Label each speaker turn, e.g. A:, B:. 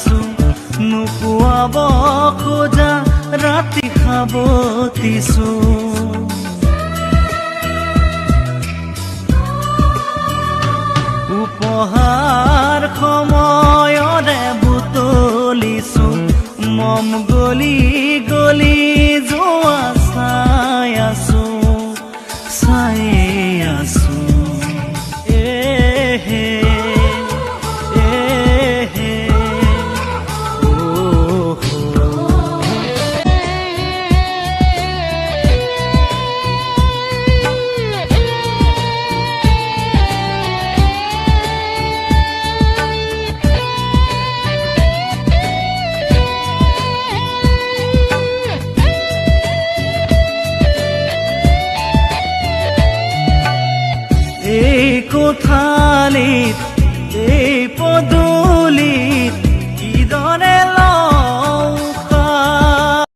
A: আছো নুপুৱাব খোজা ৰাতি সাৱতিছো উপহাৰ সময়ৰে বুটলিছো মম গলি গলি যোৱা চাই আছো এহে এই কোঠালিত